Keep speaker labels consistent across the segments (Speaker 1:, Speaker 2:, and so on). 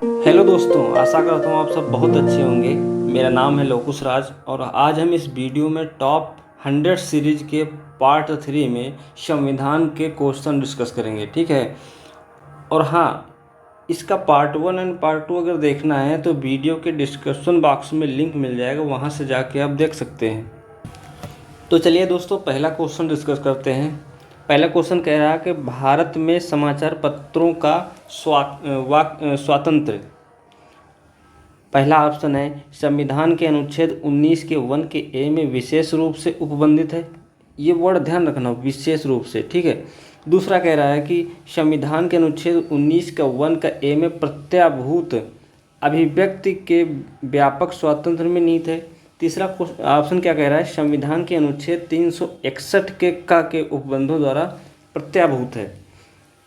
Speaker 1: Hello दोस्तों, आशा करता हूँ आप सब बहुत अच्छे होंगे। मेरा नाम है लोकुश राज और आज हम इस वीडियो में टॉप 100 सीरीज के पार्ट 3 में संविधान के क्वेश्चन डिस्कस करेंगे, ठीक है। और हाँ, इसका पार्ट 1 एंड पार्ट 2 अगर देखना है तो वीडियो के डिस्क्रिप्शन बॉक्स में लिंक मिल जाएगा, वहाँ से जाके आप देख सकते हैं। तो चलिए दोस्तों, पहला क्वेश्चन डिस्कस करते हैं। पहला क्वेश्चन कह रहा है कि भारत में समाचार पत्रों का स्वातंत्र्य। पहला ऑप्शन है संविधान के अनुच्छेद 19 के 1 के ए में विशेष रूप से उपबंधित है। ये वर्ड ध्यान रखना, विशेष रूप से, ठीक है। दूसरा कह रहा है कि संविधान के अनुच्छेद 19 का 1 का ए में प्रत्याभूत अभिव्यक्ति के व्यापक स्वातंत्र्य में निहित है। तीसरा ऑप्शन क्या कह रहा है, संविधान के अनुच्छेद 361 के उपबंधों द्वारा प्रत्याभूत है।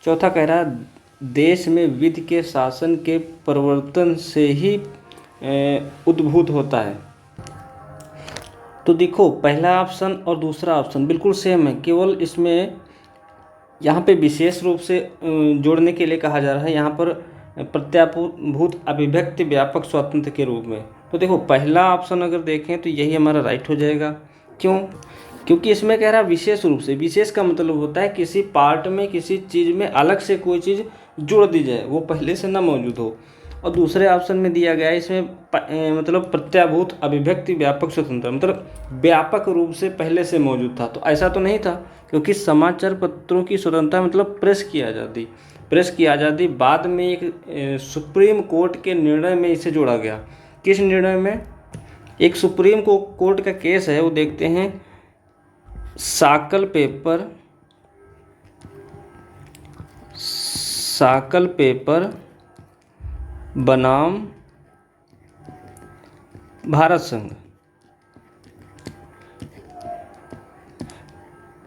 Speaker 1: चौथा कह रहा है देश में विधि के शासन के परिवर्तन से ही उद्भूत होता है। तो देखो, पहला ऑप्शन और दूसरा ऑप्शन बिल्कुल सेम है, केवल इसमें यहाँ पे विशेष रूप से जोड़ने के लिए कहा जा रहा है, यहाँ पर प्रत्याभूत अभिव्यक्ति व्यापक स्वातंत्र्य के रूप में। तो देखो, पहला ऑप्शन अगर देखें तो यही हमारा राइट हो जाएगा। क्यों? क्योंकि इसमें कह रहा है विशेष रूप से। विशेष का मतलब होता है किसी पार्ट में, किसी चीज़ में अलग से कोई चीज़ जोड़ दी जाए, वो पहले से ना मौजूद हो। और दूसरे ऑप्शन में दिया गया है इसमें मतलब प्रत्याभूत अभिव्यक्ति व्यापक स्वतंत्र, मतलब व्यापक रूप से पहले से मौजूद था। तो ऐसा तो नहीं था, क्योंकि समाचार पत्रों की स्वतंत्रता मतलब प्रेस की आज़ादी। प्रेस की आज़ादी बाद में एक सुप्रीम कोर्ट के निर्णय में इसे जोड़ा गया। किस निर्णय में? एक सुप्रीम कोर्ट का केस है, वो देखते हैं। साकल पेपर बनाम भारत संघ।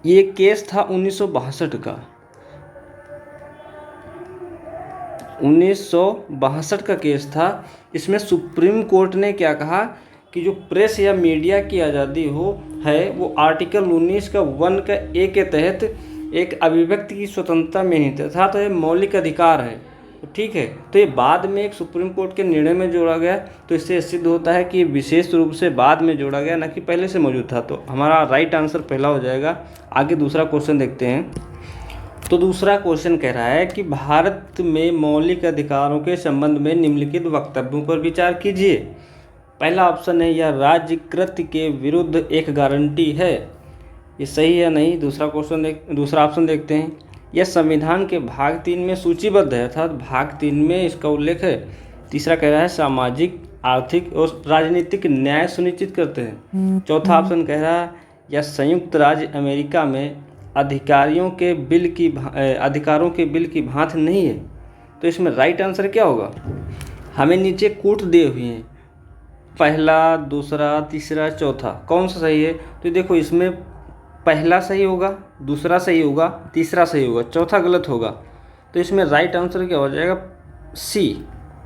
Speaker 1: ये केस था 1962 का। 1962 का केस था। इसमें सुप्रीम कोर्ट ने क्या कहा कि जो प्रेस या मीडिया की आज़ादी है वो आर्टिकल 19 का 1 का ए के तहत एक अभिव्यक्ति की स्वतंत्रता में निहित था, तो ये मौलिक अधिकार है, ठीक है। तो ये बाद में एक सुप्रीम कोर्ट के निर्णय में जोड़ा गया, तो इससे सिद्ध होता है कि ये विशेष रूप से बाद में जोड़ा गया, ना कि पहले से मौजूद था। तो हमारा राइट आंसर पहला हो जाएगा। आगे दूसरा क्वेश्चन देखते हैं। तो दूसरा क्वेश्चन कह रहा है कि भारत में मौलिक अधिकारों के संबंध में निम्नलिखित वक्तव्यों पर विचार कीजिए। पहला ऑप्शन है यह राज्यकृत के विरुद्ध एक गारंटी है। ये सही है नहीं? दूसरा ऑप्शन देखते हैं। यह संविधान के भाग 3 में सूचीबद्ध है, अर्थात भाग 3 में इसका उल्लेख है। तीसरा कह रहा है सामाजिक, आर्थिक और राजनीतिक न्याय सुनिश्चित करते हैं। चौथा ऑप्शन कह रहा है यह संयुक्त राज्य अमेरिका में अधिकारों के बिल की भांति नहीं है। तो इसमें राइट आंसर क्या होगा? हमें नीचे कोट दिए हुए हैं, पहला, दूसरा, तीसरा, चौथा, कौन सा सही है? तो देखो, इसमें पहला सही होगा, दूसरा सही होगा, तीसरा सही होगा, चौथा गलत होगा। तो इसमें राइट आंसर क्या हो जाएगा? सी।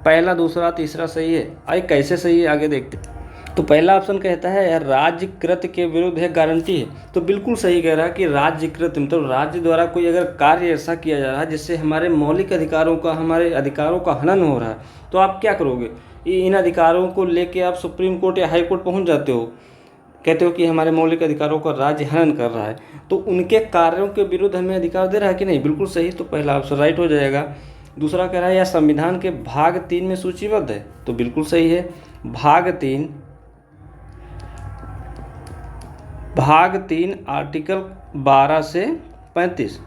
Speaker 1: पहला, दूसरा, तीसरा सही है। आइए कैसे सही है आगे देखते हैं। तो पहला ऑप्शन कहता है यार राज्यकृत के विरुद्ध है गारंटी है। तो बिल्कुल सही कह रहा है कि राज्यकृत मतलब राज्य द्वारा कोई अगर कार्य ऐसा किया जा रहा है जिससे हमारे मौलिक अधिकारों का, हमारे अधिकारों का हनन हो रहा है, तो आप क्या करोगे? इन अधिकारों को लेके आप सुप्रीम कोर्ट या हाई कोर्ट पहुंच जाते हो, कहते हो कि हमारे मौलिक अधिकारों का राज्य हनन कर रहा है, तो उनके कार्यों के विरुद्ध हमें अधिकार दे रहा है कि नहीं? बिल्कुल सही। तो पहला ऑप्शन राइट हो जाएगा। दूसरा कह रहा है यह संविधान के भाग 3 में सूचीबद्ध है। तो बिल्कुल सही है। भाग 3 आर्टिकल 12 से 35,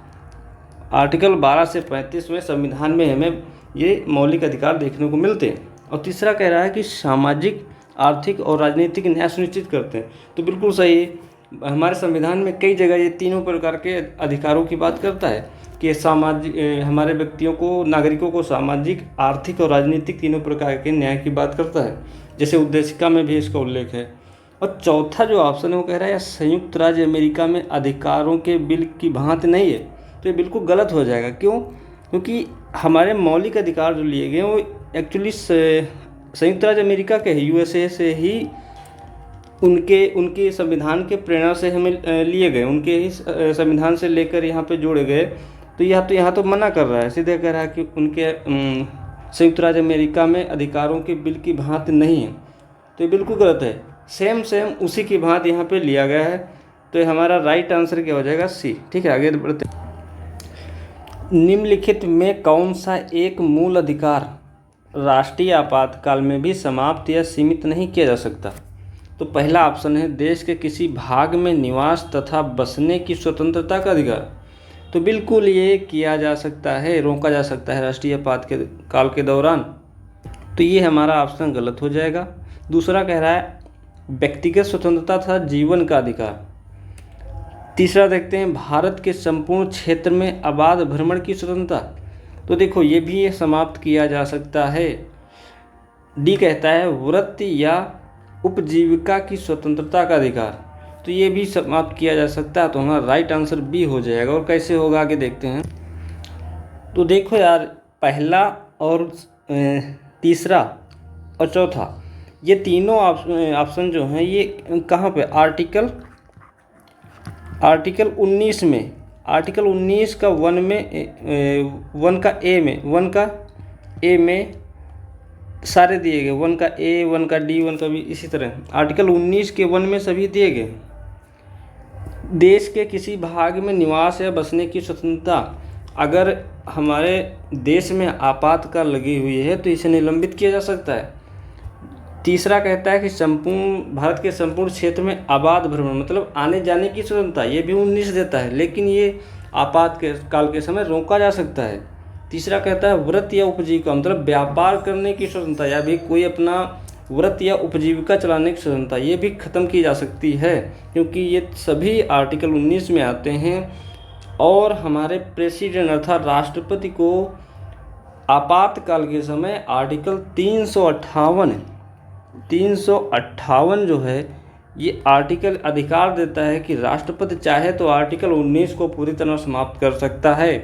Speaker 1: आर्टिकल 12 से 35 में संविधान में हमें ये मौलिक अधिकार देखने को मिलते हैं। और तीसरा कह रहा है कि सामाजिक, आर्थिक और राजनीतिक न्याय सुनिश्चित करते हैं। तो बिल्कुल सही है। हमारे संविधान में कई जगह ये तीनों प्रकार के अधिकारों की बात करता है कि हमारे व्यक्तियों को, नागरिकों को सामाजिक, आर्थिक और राजनीतिक तीनों प्रकार के न्याय की बात करता है, जैसे उद्देशिका में भी इसका उल्लेख है। और चौथा जो ऑप्शन है वो कह रहा है संयुक्त राज्य अमेरिका में अधिकारों के बिल की भांति नहीं है। तो ये बिल्कुल गलत हो जाएगा। क्यों? क्योंकि हमारे मौलिक अधिकार जो लिए गए वो एक्चुअली संयुक्त राज्य अमेरिका के, यूएसए से ही उनके संविधान के प्रेरणा से हमें लिए गए, उनके ही संविधान से लेकर यहाँ पे जोड़े गए। तो यहाँ तो मना कर रहा है, सीधे कह रहा है कि उनके संयुक्त राज्य अमेरिका में अधिकारों के बिल की भांति नहीं है। तो ये बिल्कुल गलत है, सेम उसी की भांति यहाँ पे लिया गया है। तो ये हमारा राइट आंसर क्या हो जाएगा? सी। ठीक है, आगे बढ़ते हैं। निम्नलिखित में कौन सा एक मूल अधिकार राष्ट्रीय आपातकाल में भी समाप्त या सीमित नहीं किया जा सकता? तो पहला ऑप्शन है देश के किसी भाग में निवास तथा बसने की स्वतंत्रता का अधिकार। तो बिल्कुल ये किया जा सकता है, रोका जा सकता है राष्ट्रीय आपातकाल के दौरान। तो ये हमारा ऑप्शन गलत हो जाएगा। दूसरा कह रहा है व्यक्तिगत स्वतंत्रता तथा जीवन का अधिकार। तीसरा देखते हैं भारत के संपूर्ण क्षेत्र में आबाद भ्रमण की स्वतंत्रता। तो देखो ये भी समाप्त किया जा सकता है। डी कहता है वृत्ति या उपजीविका की स्वतंत्रता का अधिकार। तो ये भी समाप्त किया जा सकता है। तो हमारा राइट आंसर बी हो जाएगा। और कैसे होगा आगे देखते हैं। तो देखो यार, पहला और तीसरा और चौथा ये तीनों ऑप्शन जो हैं ये कहाँ पे? आर्टिकल 19 में, आर्टिकल 19 का 1 में 1 का ए में सारे दिए गए। 1 का ए, 1 का डी, 1 का बी, इसी तरह आर्टिकल 19 के 1 में सभी दिए गए। देश के किसी भाग में निवास या बसने की स्वतंत्रता, अगर हमारे देश में आपातकाल लगी हुई है तो इसे निलंबित किया जा सकता है। तीसरा कहता है कि भारत के संपूर्ण क्षेत्र में आबाद भ्रमण मतलब आने जाने की स्वतंत्रता, ये भी 19 देता है, लेकिन ये आपातकाल के समय रोका जा सकता है। तीसरा कहता है व्रत या उपजीविका मतलब व्यापार करने की स्वतंत्रता या भी कोई अपना व्रत या उपजीविका चलाने की स्वतंत्रता, ये भी ख़त्म की जा सकती है, क्योंकि ये सभी आर्टिकल 19 में आते हैं। और हमारे प्रेसिडेंट अर्थात राष्ट्रपति को आपातकाल के समय आर्टिकल 358 जो है ये आर्टिकल अधिकार देता है कि राष्ट्रपति चाहे तो आर्टिकल 19 को पूरी तरह समाप्त कर सकता है।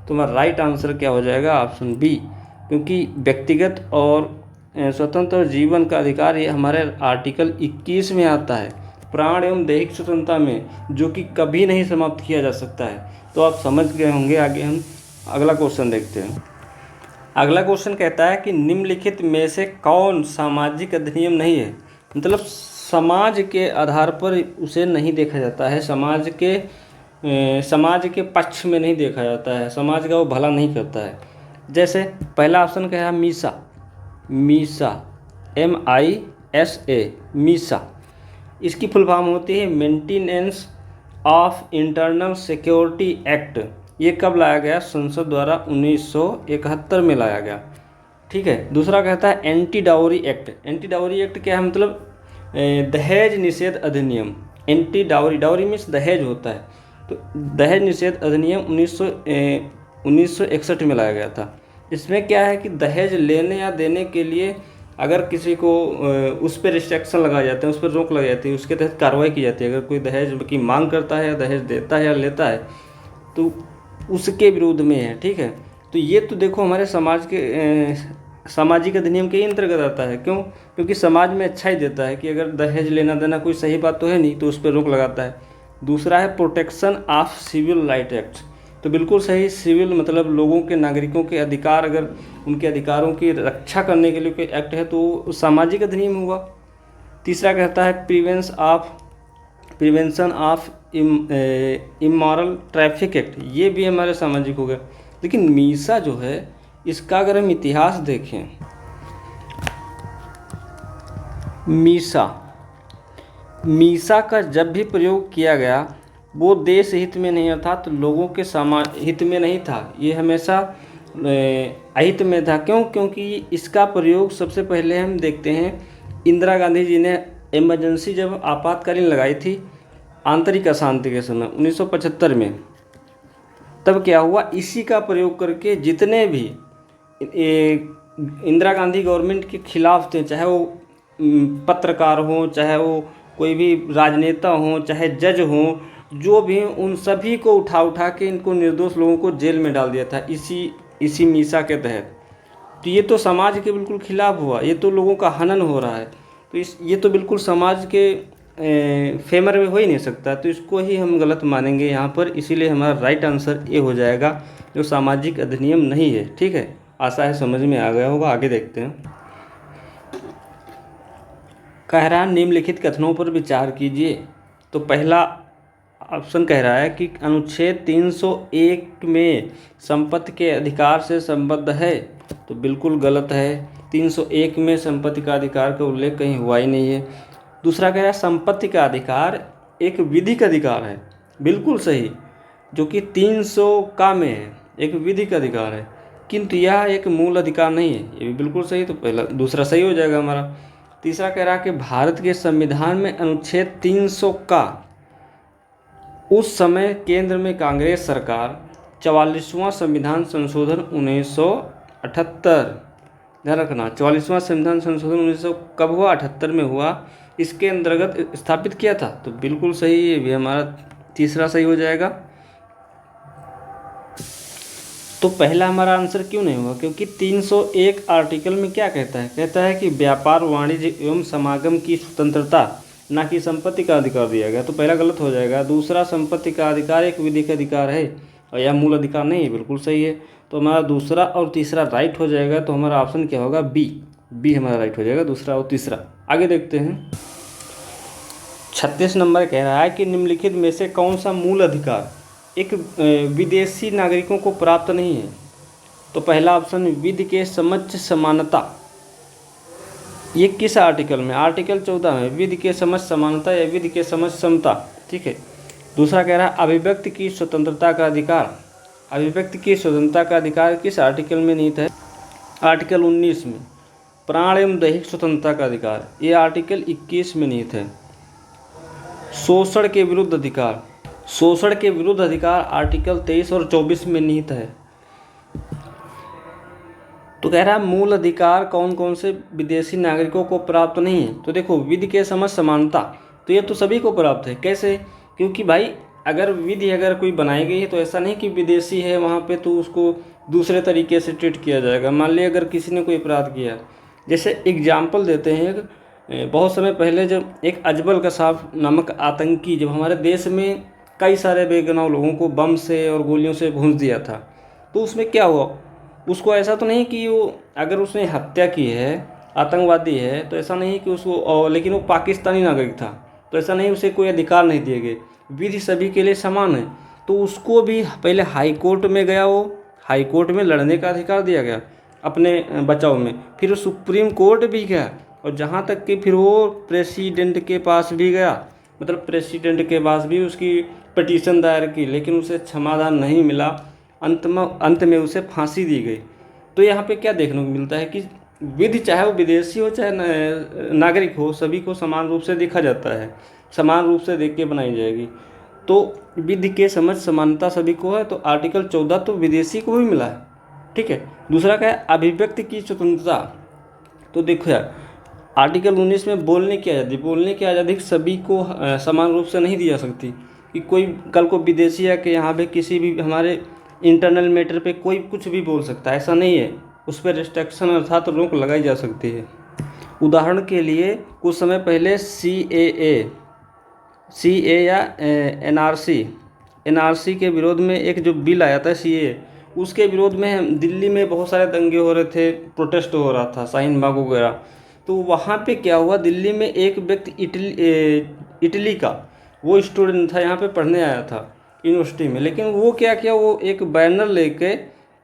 Speaker 1: तो हमारा राइट आंसर क्या हो जाएगा? ऑप्शन बी, क्योंकि व्यक्तिगत और स्वतंत्र और जीवन का अधिकार ये हमारे आर्टिकल 21 में आता है, प्राण एवं दैहिक स्वतंत्रता में, जो कि कभी नहीं समाप्त किया जा सकता है। तो आप समझ गए होंगे। आगे हम अगला क्वेश्चन देखते हैं। अगला क्वेश्चन कहता है कि निम्नलिखित में से कौन सामाजिक अधिनियम नहीं है? मतलब समाज के आधार पर उसे नहीं देखा जाता है, समाज के पक्ष में नहीं देखा जाता है, समाज का वो भला नहीं करता है। जैसे पहला ऑप्शन क्या है? मीसा MISA, मीसा। इसकी फुल फॉर्म होती है maintenance of internal security act. ये कब लाया गया? संसद द्वारा 1971 में लाया गया। ठीक है। दूसरा कहता है anti dowry act. Anti dowry act क्या है? मतलब दहेज निषेध अधिनियम। एंटी डाउरी मीन्स दहेज होता है। तो दहेज निषेध अधिनियम 1961 में लाया गया था। इसमें क्या है कि दहेज लेने या देने के लिए अगर किसी को उस पर रिस्ट्रिक्शन लगाए जाते हैं, उस पर रोक लगाई जाती है, उसके तहत कार्रवाई की जाती है। अगर कोई दहेज की मांग करता है या दहेज देता है या लेता है तो उसके विरोध में है। ठीक है। तो ये तो देखो हमारे सामाजिक अधिनियम के ही अंतर्गत आता है। क्यों? क्योंकि समाज में अच्छा ही देता है कि अगर दहेज लेना देना कोई सही बात तो है नहीं, तो उस पर रोक लगाता है। दूसरा है protection of civil right act. तो बिल्कुल सही, सिविल मतलब लोगों के, नागरिकों के अधिकार, अगर उनके अधिकारों की रक्षा करने के लिए कोई एक्ट है तो सामाजिक अधिनियम हुआ। तीसरा कहता है prevention of immoral traffic act. ये भी हमारे सामाजिक हो गया। लेकिन मीसा जो है इसका अगर हम इतिहास देखें, मीसा का जब भी प्रयोग किया गया वो देश हित में नहीं अर्थात लोगों के हित में नहीं था, ये हमेशा अहित में था। क्यों? क्योंकि इसका प्रयोग सबसे पहले हम देखते हैं इंदिरा गांधी जी ने इमरजेंसी जब आपातकालीन लगाई थी आंतरिक अशांति के समय 1975 में, तब क्या हुआ, इसी का प्रयोग करके जितने भी इंदिरा गांधी गवर्नमेंट के खिलाफ थे, चाहे वो पत्रकार हों, चाहे वो कोई भी राजनेता हों, चाहे जज हों, जो भी, उन सभी को उठा के इनको निर्दोष लोगों को जेल में डाल दिया था इसी मीसा के तहत। तो ये तो समाज के बिल्कुल खिलाफ हुआ, ये तो लोगों का हनन हो रहा है। तो ये तो बिल्कुल समाज के फेवर में हो ही नहीं सकता। तो इसको ही हम गलत मानेंगे यहाँ पर। इसीलिए हमारा राइट आंसर ए हो जाएगा, जो सामाजिक अधिनियम नहीं है। ठीक है। आशा है समझ में आ गया होगा। आगे देखते हैं। कह रहा है निम्नलिखित कथनों पर विचार कीजिए। तो पहला ऑप्शन कह रहा है कि अनुच्छेद 301 में संपत्ति के अधिकार से संबद्ध है। तो बिल्कुल गलत है। 301 में संपत्ति का अधिकार का उल्लेख कहीं हुआ ही नहीं है। दूसरा कह रहा है संपत्ति का अधिकार एक विधिक अधिकार है। बिल्कुल सही, जो कि 300 का में है, एक विधिक अधिकार है, किंतु यह एक मूल अधिकार नहीं है। ये भी बिल्कुल सही। तो पहला दूसरा सही हो जाएगा हमारा। तीसरा कह रहा है कि भारत के संविधान में अनुच्छेद 300 का उस समय केंद्र में कांग्रेस सरकार 44वां संविधान संशोधन 1978, ध्यान रखना 44वां संविधान संशोधन 1900 कब हुआ? 78 में हुआ। इसके अंतर्गत स्थापित किया था। तो बिल्कुल सही, ये भी हमारा तीसरा सही हो जाएगा। तो पहला हमारा आंसर क्यों नहीं हुआ? क्योंकि 301 आर्टिकल में क्या कहता है? कहता है कि व्यापार, वाणिज्य एवं समागम की स्वतंत्रता, ना कि संपत्ति का अधिकार दिया गया। तो पहला गलत हो जाएगा। दूसरा, संपत्ति का अधिकार एक विधिक अधिकार है और यह मूल अधिकार नहीं है। बिल्कुल सही है। तो हमारा दूसरा और तीसरा राइट हो जाएगा। तो हमारा ऑप्शन क्या होगा? बी हमारा राइट हो जाएगा, दूसरा और तीसरा। आगे देखते हैं। 36 नंबर कह रहा है कि निम्नलिखित में से कौन सा मूल अधिकार एक विदेशी नागरिकों को प्राप्त नहीं है? तो पहला ऑप्शन विधि के समक्ष समानता। ये किस आर्टिकल में? आर्टिकल 14 में, विधि के समक्ष समानता या विधि के समक्ष समता। ठीक है। दूसरा कह रहा है अभिव्यक्ति की स्वतंत्रता का अधिकार। अभिव्यक्ति की स्वतंत्रता का अधिकार किस आर्टिकल में निहित है? आर्टिकल 19 में। प्राण एवं दैहिक स्वतंत्रता का अधिकार, ये आर्टिकल 21 में निहित है। शोषण के विरुद्ध अधिकार, शोषण के विरुद्ध अधिकार आर्टिकल 23 और 24 में निहित है। तो कह रहा है मूल अधिकार कौन कौन से विदेशी नागरिकों को प्राप्त नहीं है? तो देखो, विधि के समक्ष समानता, तो ये तो सभी को प्राप्त है। कैसे? क्योंकि भाई अगर विधि अगर कोई बनाई गई है तो ऐसा नहीं कि विदेशी है वहाँ पे तो उसको दूसरे तरीके से ट्रीट किया जाएगा। मान लिया अगर किसी ने कोई अपराध किया, जैसे एग्जाम्पल देते हैं, बहुत समय पहले जब एक अजमल कसाब नामक आतंकी जब हमारे देश में कई सारे बेगुनाह लोगों को बम से और गोलियों से भूंस दिया था, तो उसमें क्या हुआ? उसको ऐसा तो नहीं कि वो अगर उसने हत्या की है, आतंकवादी है, तो ऐसा नहीं कि उसको, लेकिन वो पाकिस्तानी नागरिक था, तो ऐसा नहीं उसे कोई अधिकार नहीं दिए गए। विधि सभी के लिए समान है। तो उसको भी पहले हाई कोर्ट में गया, वो हाई कोर्ट में लड़ने का अधिकार दिया गया अपने बचाव में। फिर वो सुप्रीम कोर्ट भी गया और जहाँ तक कि फिर वो प्रेसिडेंट के पास भी गया, मतलब प्रेसिडेंट के पास भी उसकी पिटीशन दायर की, लेकिन उसे क्षमादान नहीं मिला। अंत में उसे फांसी दी गई। तो यहाँ पे क्या देखने को मिलता है कि विधि चाहे वो विदेशी हो चाहे नागरिक हो, सभी को समान रूप से देखा जाता है, समान रूप से देख के बनाई जाएगी। तो विधि के समझ समानता सभी को है। तो आर्टिकल 14 तो विदेशी को भी मिला है। ठीक है। दूसरा क्या है? अभिव्यक्ति की स्वतंत्रता। तो देखो यार, आर्टिकल 19 में बोलने की आज़ादी सभी को समान रूप से नहीं दी जा सकती। कि कोई कल को विदेशी है कि यहाँ पे किसी भी हमारे इंटरनल मैटर पे कोई कुछ भी बोल सकता है, ऐसा नहीं है। उस पर रिस्ट्रिक्शन अर्थात रोक लगाई जा सकती है। उदाहरण के लिए कुछ समय पहले CA या NRC के विरोध में एक जो बिल आया था CA, उसके विरोध में दिल्ली में बहुत सारे दंगे हो रहे थे, प्रोटेस्ट हो रहा था, शाहीन बाग वगैरह। तो वहाँ पे क्या हुआ, दिल्ली में एक व्यक्ति इटली का वो स्टूडेंट था, यहाँ पे पढ़ने आया था यूनिवर्सिटी में, लेकिन वो क्या किया, वो एक बैनर लेके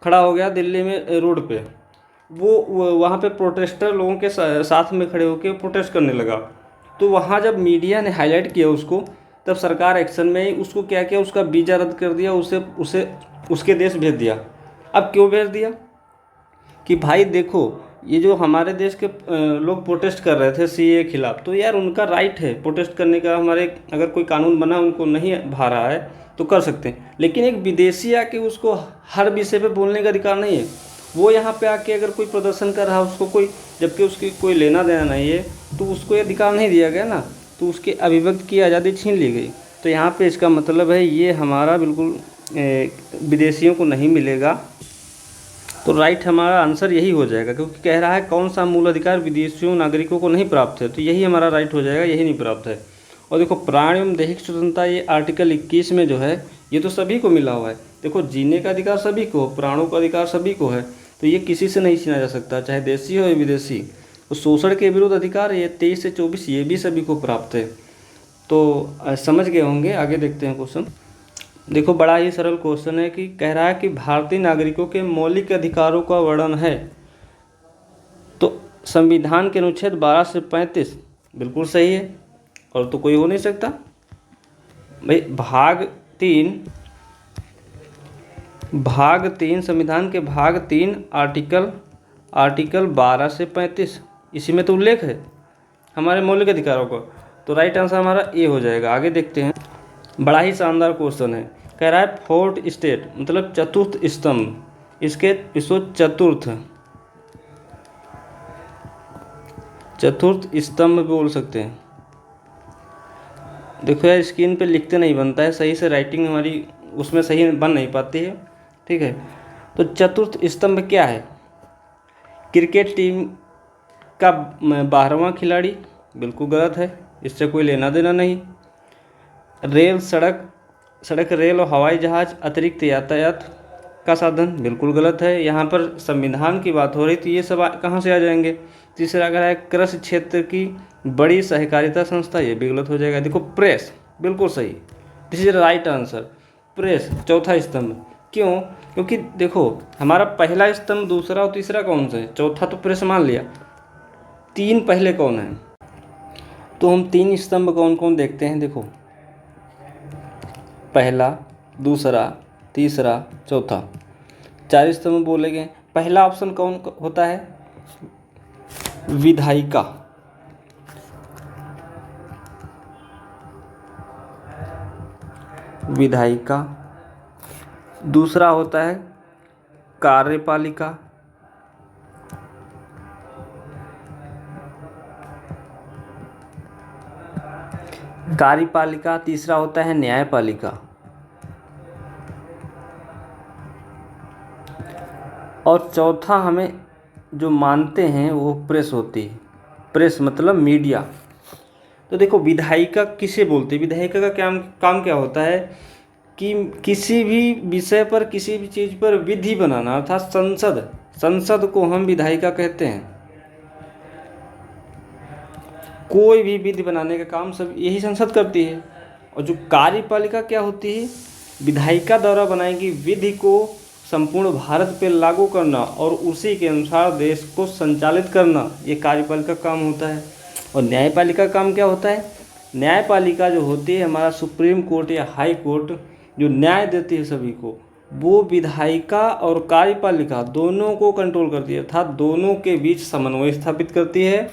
Speaker 1: खड़ा हो गया दिल्ली में रोड पे। वो वहाँ पे प्रोटेस्टर लोगों के साथ में खड़े होकर प्रोटेस्ट करने लगा। तो वहाँ जब मीडिया ने हाईलाइट किया उसको, तब सरकार एक्शन में उसको क्या किया, उसका वीज़ा रद्द कर दिया, उसे उसके देश भेज दिया। अब क्यों भेज दिया? कि भाई देखो, ये जो हमारे देश के लोग प्रोटेस्ट कर रहे थे CA के खिलाफ, तो यार उनका राइट है प्रोटेस्ट करने का। हमारे अगर कोई कानून बना उनको नहीं भा रहा है तो कर सकते हैं, लेकिन एक विदेशी आके उसको हर विषय पे बोलने का अधिकार नहीं है। वो यहाँ पे आके अगर कोई प्रदर्शन कर रहा है, उसको कोई, जबकि उसकी कोई लेना देना नहीं है, तो उसको ये अधिकार नहीं दिया गया ना, तो उसके अभिव्यक्ति की आज़ादी छीन ली गई। तो यहाँ पे इसका मतलब है ये हमारा बिल्कुल विदेशियों को नहीं मिलेगा। तो राइट हमारा आंसर यही हो जाएगा, क्योंकि कह रहा है कौन सा मूल अधिकार विदेशियों नागरिकों को नहीं प्राप्त है, तो यही हमारा राइट हो जाएगा, यही नहीं प्राप्त है। और देखो, प्राण एवं दैहिक स्वतंत्रता, ये आर्टिकल 21 में जो है, ये तो सभी को मिला हुआ है। देखो, जीने का अधिकार सभी को, प्राणों का अधिकार सभी को है। तो ये किसी से नहीं छीना जा सकता, चाहे देशी हो या विदेशी। तो शोषण के विरुद्ध अधिकार ये 23 से 24 ये भी सभी को प्राप्त है। तो समझ गए होंगे। आगे देखते हैं क्वेश्चन। देखो बड़ा ही सरल क्वेश्चन है कि कह रहा है कि भारतीय नागरिकों के मौलिक अधिकारों का वर्णन है। तो संविधान के अनुच्छेद 12 से 35 बिल्कुल सही है, और तो कोई हो नहीं सकता भाई। भाग तीन संविधान के भाग 3 आर्टिकल 12 से 35 इसी में तो उल्लेख है हमारे मौलिक अधिकारों को। तो राइट आंसर हमारा ए हो जाएगा। आगे देखते हैं। बड़ा ही शानदार क्वेश्चन है। कह रहा है फोर्थ स्टेट मतलब चतुर्थ स्तंभ, इसको चतुर्थ स्तंभ बोल सकते हैं। देखो यार स्क्रीन पे लिखते नहीं बनता है सही से, राइटिंग हमारी उसमें सही बन नहीं पाती है, ठीक है। तो चतुर्थ स्तंभ क्या है? क्रिकेट टीम का 12वां खिलाड़ी, बिल्कुल गलत है, इससे कोई लेना देना नहीं। रेल, सड़क रेल और हवाई जहाज़ अतिरिक्त यातायात का साधन, बिल्कुल गलत है। यहाँ पर संविधान की बात हो रही थी, ये सब कहाँ से आ जाएंगे? तीसरा अगर है कृषि क्षेत्र की बड़ी सहकारिता संस्था, ये भी गलत हो जाएगा। देखो प्रेस, बिल्कुल सही, this is right answer. Press चौथा स्तंभ, क्यों? क्योंकि देखो हमारा पहला स्तंभ, दूसरा और तीसरा कौन सा है? चौथा तो प्रेस मान लिया, 3 पहले कौन है? तो हम 3 स्तंभ कौन कौन देखते हैं। देखो पहला, दूसरा, तीसरा, चौथा, 4 स्तंभ बोले गए। पहला ऑप्शन कौन होता है? विधायिका, दूसरा होता है कार्यपालिका, तीसरा होता है न्यायपालिका, और चौथा हमें जो मानते हैं वो प्रेस होती है। प्रेस मतलब मीडिया। तो देखो विधायिका किसे बोलते हैं? विधायिका का काम क्या होता है कि किसी भी विषय पर, किसी भी चीज़ पर विधि बनाना, अर्थात संसद को हम विधायिका कहते हैं। कोई भी विधि बनाने का काम सब यही संसद करती है। और जो कार्यपालिका क्या होती है? विधायिका द्वारा बनाई गई विधि को संपूर्ण भारत पे लागू करना और उसी के अनुसार देश को संचालित करना, ये कार्यपालिका का काम होता है। और न्यायपालिका का काम क्या होता है? न्यायपालिका जो होती है हमारा सुप्रीम कोर्ट या हाई कोर्ट, जो न्याय देती है सभी को, वो विधायिका और कार्यपालिका दोनों को कंट्रोल करती है, अर्थात दोनों के बीच समन्वय स्थापित करती है।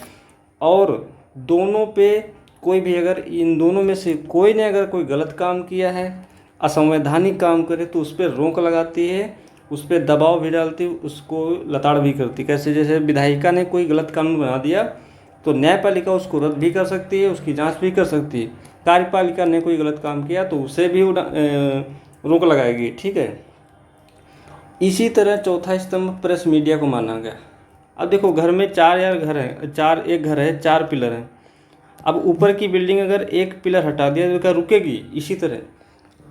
Speaker 1: और दोनों पे कोई भी, अगर इन दोनों में से कोई ने अगर कोई गलत काम किया है, असंवैधानिक काम करे, तो उस पर रोक लगाती है, उस पर दबाव भी डालती है, उसको लताड़ भी करती। कैसे? जैसे विधायिका ने कोई गलत कानून बना दिया तो न्यायपालिका उसको रद्द भी कर सकती है, उसकी जांच भी कर सकती है। कार्यपालिका ने कोई गलत काम किया तो उसे भी रोक लगाएगी, ठीक है। इसी तरह चौथा स्तंभ प्रेस मीडिया को माना गया। अब देखो घर में 4 घर हैं, एक घर है, 4 पिलर हैं। अब ऊपर की बिल्डिंग अगर एक पिलर हटा दिया तो क्या रुकेगी? इसी तरह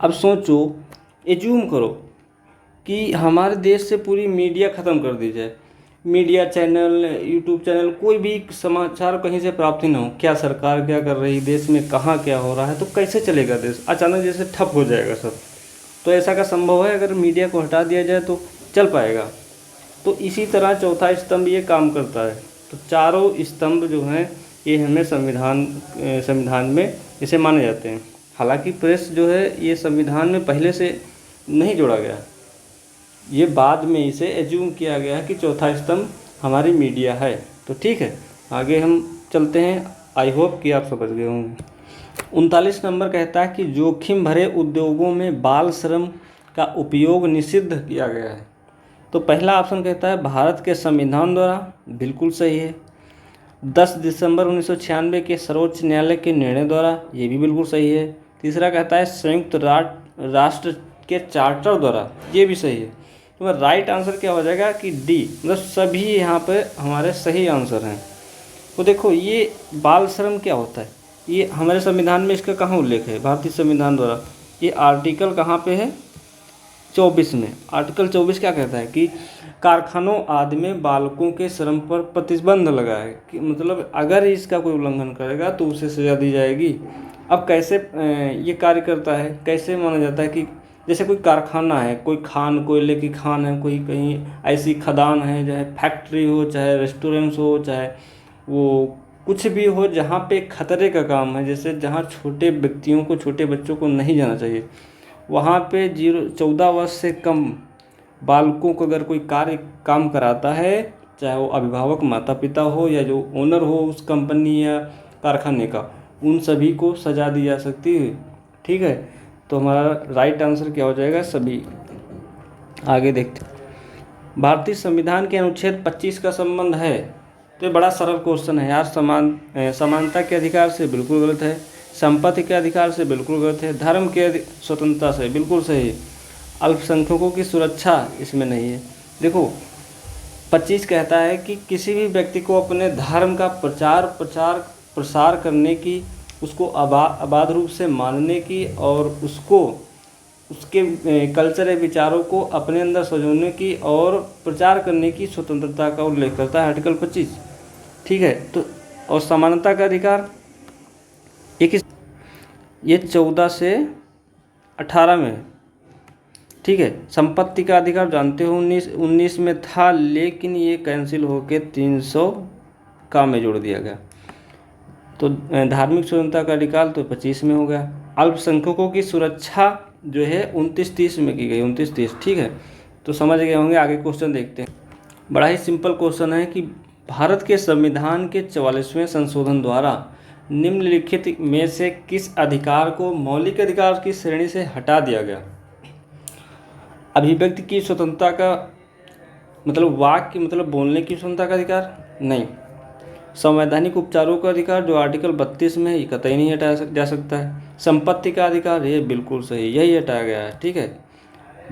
Speaker 1: अब सोचो, एज्यूम करो कि हमारे देश से पूरी मीडिया ख़त्म कर दी जाए, मीडिया चैनल, यूट्यूब चैनल, कोई भी समाचार कहीं से प्राप्त ही ना हो, क्या सरकार क्या कर रही, देश में कहाँ क्या हो रहा है, तो कैसे चलेगा देश? अचानक जैसे ठप हो जाएगा सब। तो ऐसा का संभव है? अगर मीडिया को हटा दिया जाए तो चल पाएगा। तो इसी तरह चौथा स्तंभ ये काम करता है। तो चारों स्तंभ जो हैं ये हमें संविधान में इसे माने जाते हैं। हालांकि प्रेस जो है ये संविधान में पहले से नहीं जोड़ा गया, ये बाद में इसे एज्यूम किया गया है कि चौथा स्तंभ हमारी मीडिया है। तो ठीक है, आगे हम चलते हैं। आई होप कि आप समझ गए होंगे। 39 नंबर कहता है कि जोखिम भरे उद्योगों में बाल श्रम का उपयोग निषिद्ध किया गया है। तो पहला ऑप्शन कहता है भारत के संविधान द्वारा, बिल्कुल सही है। 10 दिसंबर 1996 के सर्वोच्च न्यायालय के निर्णय द्वारा, ये भी बिल्कुल सही है। तीसरा कहता है संयुक्त राष्ट्र के चार्टर द्वारा, ये भी सही है। तो राइट आंसर क्या हो जाएगा कि डी, मतलब सभी यहाँ पे हमारे सही आंसर हैं। तो देखो ये बाल श्रम क्या होता है, ये हमारे संविधान में इसका कहाँ उल्लेख है? भारतीय संविधान द्वारा ये आर्टिकल कहाँ पे है? 24 में। आर्टिकल 24 क्या कहता है कि कारखानों आदि में बालकों के श्रम पर प्रतिबंध लगा है कि मतलब अगर इसका कोई उल्लंघन करेगा तो उसे सजा दी जाएगी। अब कैसे ये कार्य करता है, कैसे माना जाता है कि जैसे कोई कारखाना है, कोई खान कोयले की खान है, कोई कहीं ऐसी खदान है, चाहे फैक्ट्री हो, चाहे रेस्टोरेंट्स हो, चाहे वो कुछ भी हो जहाँ पे खतरे का काम है, जैसे जहाँ छोटे व्यक्तियों को, छोटे बच्चों को नहीं जाना चाहिए, वहाँ पे 14 वर्ष से कम बालकों को अगर कोई काम कराता है, चाहे वो अभिभावक माता पिता हो या जो ओनर हो उस कंपनी या कारखाने का, उन सभी को सजा दी जा सकती है। ठीक है, तो हमारा राइट आंसर क्या हो जाएगा? सभी। आगे देखते हैं, भारतीय संविधान के अनुच्छेद 25 का संबंध है। तो ये बड़ा सरल क्वेश्चन है यार। समानता के अधिकार से बिल्कुल गलत है, संपत्ति के अधिकार से बिल्कुल गलत है, धर्म के स्वतंत्रता से बिल्कुल सही, अल्पसंख्यकों की सुरक्षा इसमें नहीं है। देखो 25 कहता है कि किसी भी व्यक्ति को अपने धर्म का प्रसार करने की, उसको अबाध रूप से मानने की और उसको उसके कल्चर या विचारों को अपने अंदर सजोने की और प्रचार करने की स्वतंत्रता का उल्लेख करता है आर्टिकल 25। ठीक है, तो और समानता का अधिकार ये 14 से 18 में है। ठीक है, संपत्ति का अधिकार जानते हो 19 में था, लेकिन ये कैंसिल होकर 300 का में जोड़ दिया गया। तो धार्मिक स्वतंत्रता का अधिकार तो 25 में हो गया। अल्पसंख्यकों की सुरक्षा जो है 29-30 में की गई, 29-30। ठीक है, तो समझ गए होंगे। आगे क्वेश्चन देखते हैं। बड़ा ही सिंपल क्वेश्चन है कि भारत के संविधान के 44वें संशोधन द्वारा निम्नलिखित में से किस अधिकार को मौलिक अधिकार की श्रेणी से हटा दिया गया? अभिव्यक्ति की स्वतंत्रता का मतलब वाक्य मतलब बोलने की स्वतंत्रता का अधिकार नहीं। संवैधानिक उपचारों का अधिकार जो आर्टिकल 32 में है, ये कतई नहीं हटाया जा सकता है। संपत्ति का अधिकार ये बिल्कुल सही, यही हटाया गया है। ठीक है,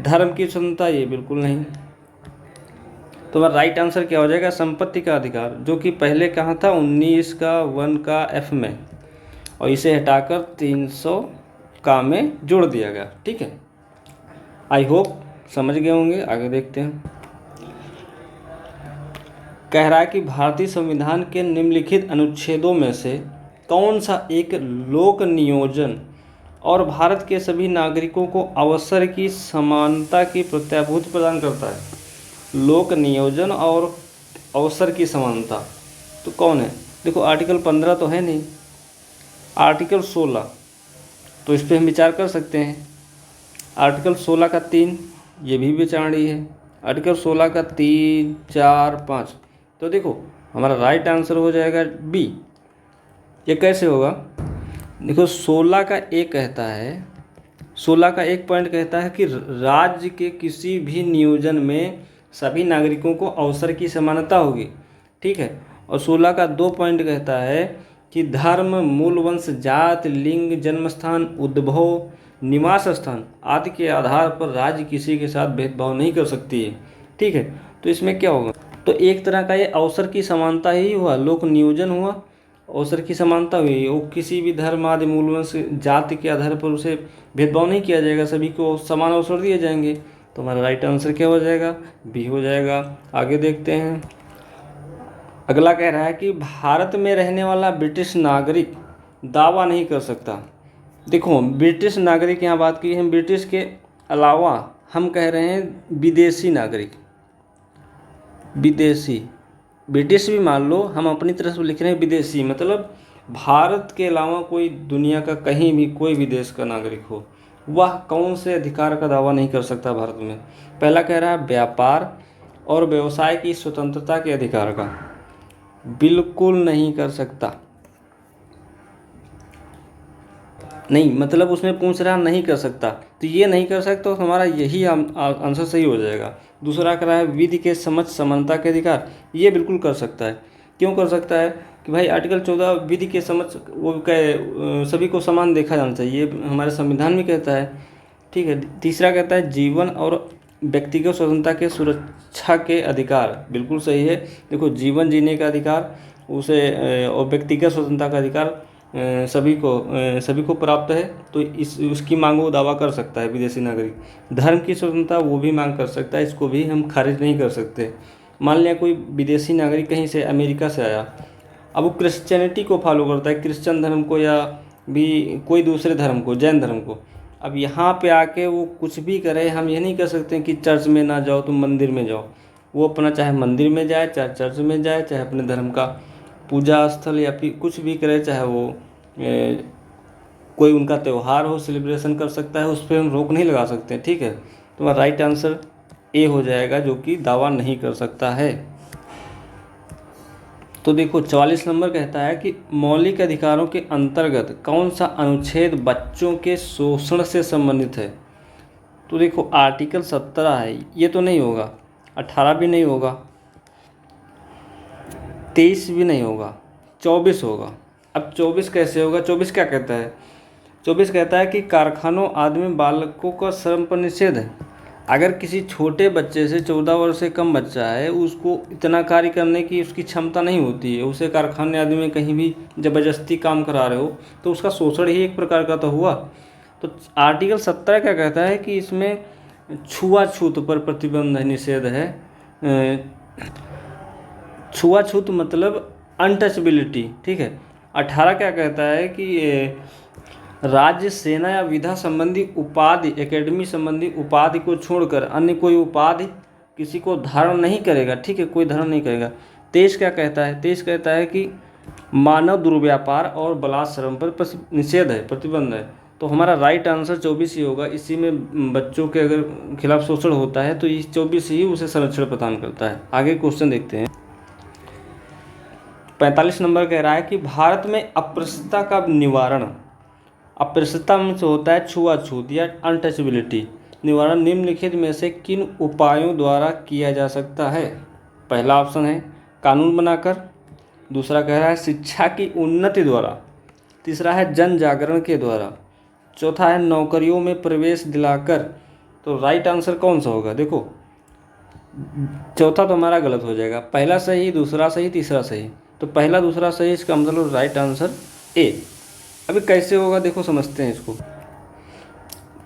Speaker 1: धर्म की स्वतंत्रता ये बिल्कुल नहीं। तो हमारा राइट आंसर क्या हो जाएगा? संपत्ति का अधिकार, जो कि पहले कहाँ था? 19 का 1 का F में, और इसे हटाकर 300 का में जोड़ दिया गया। ठीक है, आई होप समझ गए होंगे। आगे देखते हैं। कह रहा है कि भारतीय संविधान के निम्नलिखित अनुच्छेदों में से कौन सा एक लोक नियोजन और भारत के सभी नागरिकों को अवसर की समानता की प्रत्याभूति प्रदान करता है? लोक नियोजन और अवसर की समानता तो कौन है? देखो आर्टिकल 15 तो है नहीं, आर्टिकल 16 तो इस पर हम विचार कर सकते हैं। आर्टिकल 16 का 3 ये भी विचारणीय है। आर्टिकल 16 का 3, 4, 5 तो देखो हमारा राइट आंसर हो जाएगा बी। ये कैसे होगा? देखो 16 का एक कहता है, 16 का एक पॉइंट कहता है कि राज्य के किसी भी नियोजन में सभी नागरिकों को अवसर की समानता होगी। ठीक है, और 16 का 2 पॉइंट कहता है कि धर्म, मूल वंश, जात, लिंग, जन्मस्थान, उद्भव, निवास स्थान आदि के आधार पर राज्य किसी के साथ भेदभाव नहीं कर सकती है। ठीक है, तो इसमें क्या होगा? तो एक तरह का ये अवसर की समानता ही हुआ, लोक नियोजन हुआ, अवसर की समानता हुई। वो किसी भी धर्म आदि मूल वंश जाति के आधार पर उसे भेदभाव नहीं किया जाएगा, सभी को समान अवसर दिए जाएंगे। तो हमारा राइट आंसर क्या हो जाएगा? बी हो जाएगा। आगे देखते हैं। अगला कह रहा है कि भारत में रहने वाला ब्रिटिश नागरिक दावा नहीं कर सकता। देखो ब्रिटिश नागरिक यहाँ बात की है, ब्रिटिश के अलावा हम कह रहे हैं विदेशी नागरिक, विदेशी, ब्रिटिश भी मान लो, हम अपनी तरफ से लिख रहे हैं विदेशी, मतलब भारत के अलावा कोई दुनिया का कहीं भी कोई भी देश का नागरिक हो, वह कौन से अधिकार का दावा नहीं कर सकता भारत में? पहला कह रहा है व्यापार और व्यवसाय की स्वतंत्रता के अधिकार का, बिल्कुल नहीं कर सकता। नहीं मतलब उसमें पूछ रहा नहीं कर सकता, तो ये नहीं कर सकता तो हमारा यही आंसर सही हो जाएगा। दूसरा कह रहा है विधि के समझ समानता के अधिकार, ये बिल्कुल कर सकता है। क्यों कर सकता है? कि भाई आर्टिकल 14 विधि के समझ वो सभी को समान देखा जाना चाहिए, हमारे संविधान में कहता है। ठीक है, तीसरा कहता है जीवन और व्यक्तिगत स्वतंत्रता के सुरक्षा के अधिकार, बिल्कुल सही है। देखो जीवन जीने का अधिकार उसे और व्यक्तिगत स्वतंत्रता का अधिकार सभी को प्राप्त है, तो इस उसकी मांग वो दावा कर सकता है विदेशी नागरिक। धर्म की स्वतंत्रता वो भी मांग कर सकता है, इसको भी हम खारिज नहीं कर सकते। मान लिया कोई विदेशी नागरिक कहीं से अमेरिका से आया, अब वो क्रिश्चियनिटी को फॉलो करता है, क्रिश्चियन धर्म को या भी कोई दूसरे धर्म को, जैन धर्म को। अब यहाँ पे आके वो कुछ भी करे, हम ये नहीं कर सकते कि चर्च में ना जाओ, तुम मंदिर में जाओ। वो अपना चाहे मंदिर में जाए, चाहे चर्च में जाए, चाहे अपने धर्म का पूजा स्थल या फिर कुछ भी करे, चाहे वो कोई उनका त्यौहार हो, सेलिब्रेशन कर सकता है, उस पर हम रोक नहीं लगा सकते। ठीक है, तो राइट आंसर ए हो जाएगा, जो कि दावा नहीं कर सकता है। तो देखो 44 नंबर कहता है कि मौलिक अधिकारों के अंतर्गत कौन सा अनुच्छेद बच्चों के शोषण से संबंधित है। तो देखो आर्टिकल 17 है, ये तो नहीं होगा, 18 भी नहीं होगा, 23 भी नहीं होगा, 24 होगा। अब 24 कैसे होगा? 24 क्या कहता है? 24 कहता है कि कारखानों आदि में बालकों का श्रम पर निषेध है। अगर किसी छोटे बच्चे से 14 वर्ष से कम बच्चा है, उसको इतना कार्य करने की उसकी क्षमता नहीं होती है, उसे कारखाने आदि में कहीं भी ज़बरदस्ती काम करा रहे हो, तो उसका शोषण ही एक प्रकार का तो हुआ। तो आर्टिकल 17 क्या कहता है कि इसमें छुआछूत पर प्रतिबंध है, निषेध है। छुआछूत मतलब अनटचबिलिटी। ठीक है। 18 क्या कहता है कि राज्य, सेना या विधा संबंधी उपाधि, एकेडमी संबंधी उपाधि को छोड़कर अन्य कोई उपाधि किसी को धारण नहीं करेगा। ठीक है, कोई धारण नहीं करेगा। 23 क्या कहता है? 23 कहता है कि मानव दुर्व्यापार और बलात्श्रम पर निषेध है, प्रतिबंध है। तो हमारा राइट आंसर 24 ही होगा। इसी में बच्चों के अगर खिलाफ शोषण होता है तो इस 24 ही उसे संरक्षण प्रदान करता है। आगे क्वेश्चन देखते हैं। 45 नंबर कह रहा है कि भारत में अस्पृश्यता का निवारण, अस्पृश्यता में से होता है छुआछूत या अनटचबिलिटी, निवारण निम्नलिखित में से किन उपायों द्वारा किया जा सकता है? पहला ऑप्शन है कानून बनाकर, दूसरा कह रहा है शिक्षा की उन्नति द्वारा, तीसरा है जन जागरण के द्वारा, चौथा है नौकरियों में प्रवेश दिलाकर। तो राइट आंसर कौन सा होगा? देखो चौथा तो हमारा गलत हो जाएगा, पहला सही, दूसरा सही, तीसरा सही। तो पहला दूसरा सही, इसका मतलब राइट आंसर ए। अभी कैसे होगा देखो, समझते हैं इसको।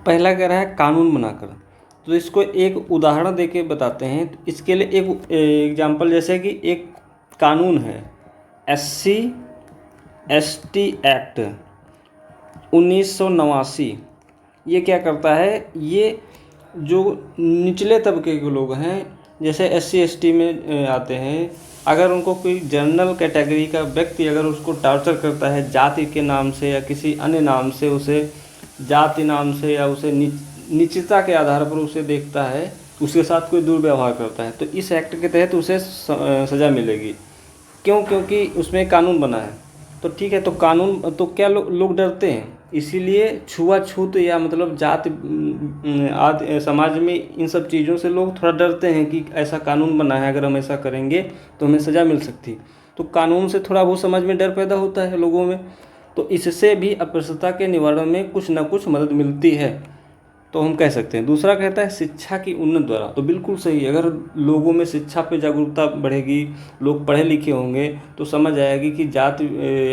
Speaker 1: पहला कह रहा है कानून बनाकर, तो इसको एक उदाहरण देके बताते हैं। तो इसके लिए एक एग्जाम्पल, जैसे कि एक कानून है SC ST एक्ट 1989। ये क्या करता है? ये जो निचले तबके के लोग हैं, जैसे SC ST में आते हैं, अगर उनको कोई जनरल कैटेगरी का व्यक्ति अगर उसको टॉर्चर करता है जाति के नाम से या किसी अन्य नाम से, उसे जाति नाम से या उसे नीचता के आधार पर उसे देखता है, उसके साथ कोई दुर्व्यवहार करता है, तो इस एक्ट के तहत उसे सज़ा मिलेगी। क्यों? क्योंकि उसमें कानून बना है। तो ठीक है, तो कानून तो क्या लोग डरते हैं, इसीलिए छुआछूत या मतलब जाति आदि समाज में इन सब चीज़ों से लोग थोड़ा डरते हैं कि ऐसा कानून बना है, अगर हम ऐसा करेंगे तो हमें सज़ा मिल सकती। तो कानून से थोड़ा बहुत समाज में डर पैदा होता है लोगों में, तो इससे भी अस्पृश्यता के निवारण में कुछ ना कुछ मदद मिलती है, तो हम कह सकते हैं। दूसरा कहता है शिक्षा की उन्नति द्वारा, तो बिल्कुल सही। अगर लोगों में शिक्षा पे जागरूकता बढ़ेगी, लोग पढ़े लिखे होंगे, तो समझ आएगी कि जाति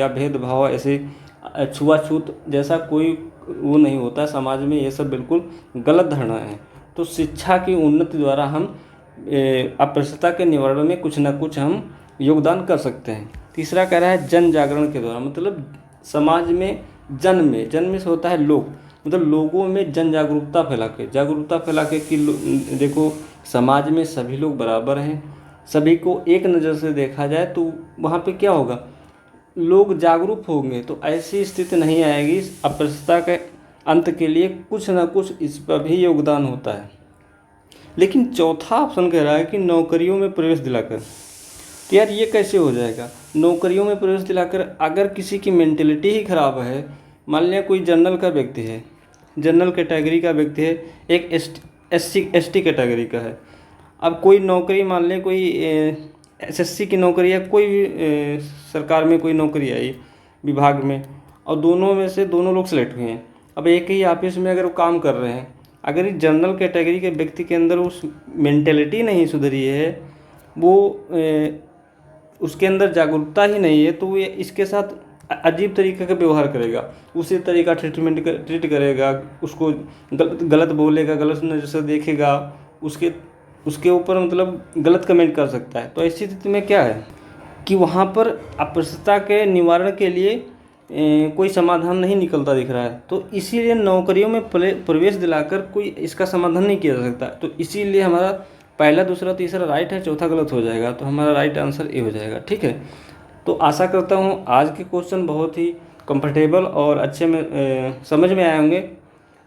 Speaker 1: या भेदभाव, ऐसे छुआछूत जैसा कोई वो नहीं होता समाज में, ये सब बिल्कुल गलत धारणा है। तो शिक्षा की उन्नति द्वारा हम अस्पृश्यता के निवारण में कुछ ना कुछ हम योगदान कर सकते हैं। तीसरा कह रहा है जन जागरण के द्वारा, मतलब समाज में जन में से होता है लोग, मतलब लोगों में जन जागरूकता फैला के कि देखो समाज में सभी लोग बराबर हैं, सभी को एक नज़र से देखा जाए, तो वहाँ पे क्या होगा, लोग जागरूक होंगे, तो ऐसी स्थिति नहीं आएगी। अस्पृश्यता के अंत के लिए कुछ ना कुछ इस पर भी योगदान होता है। लेकिन चौथा ऑप्शन कह रहा है कि नौकरियों में प्रवेश दिलाकर, तो यार ये कैसे हो जाएगा? नौकरियों में प्रवेश दिलाकर, अगर किसी की मेंटेलिटी ही ख़राब है, मान लिया कोई जनरल का व्यक्ति है, जनरल कैटेगरी का व्यक्ति है, एक SC ST कैटेगरी का है, अब कोई नौकरी मान लें, कोई SSC की नौकरी या कोई भी सरकार में कोई नौकरी आई विभाग में, और दोनों में से दोनों लोग सेलेक्ट हुए हैं। अब एक ही ऑफिस में अगर वो काम कर रहे हैं, अगर इस जनरल कैटेगरी के व्यक्ति के अंदर उस मेंटेलिटी नहीं सुधरी है, वो उसके अंदर जागरूकता ही नहीं है, तो ये इसके साथ अजीब तरीके का व्यवहार करेगा, उसी तरीका ट्रीट करेगा, उसको गलत बोलेगा, गलत नज़र से देखेगा, उसके उसके ऊपर मतलब गलत कमेंट कर सकता है। तो ऐसी स्थिति में क्या है कि वहाँ पर अस्पृश्यता के निवारण के लिए कोई समाधान नहीं निकलता दिख रहा है। तो इसीलिए नौकरियों में प्रवेश दिलाकर कोई इसका समाधान नहीं किया जा सकता। तो इसीलिए हमारा पहला, दूसरा, तीसरा राइट है, चौथा गलत हो जाएगा। तो हमारा राइट आंसर ए हो जाएगा। ठीक है, तो आशा करता हूँ आज के क्वेश्चन बहुत ही कंफर्टेबल और अच्छे में समझ में आए होंगे।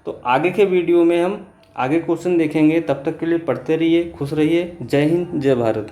Speaker 1: तो आगे के वीडियो में हम आगे क्वेश्चन देखेंगे। तब तक के लिए पढ़ते रहिए, खुश रहिए। जय हिंद, जय भारत।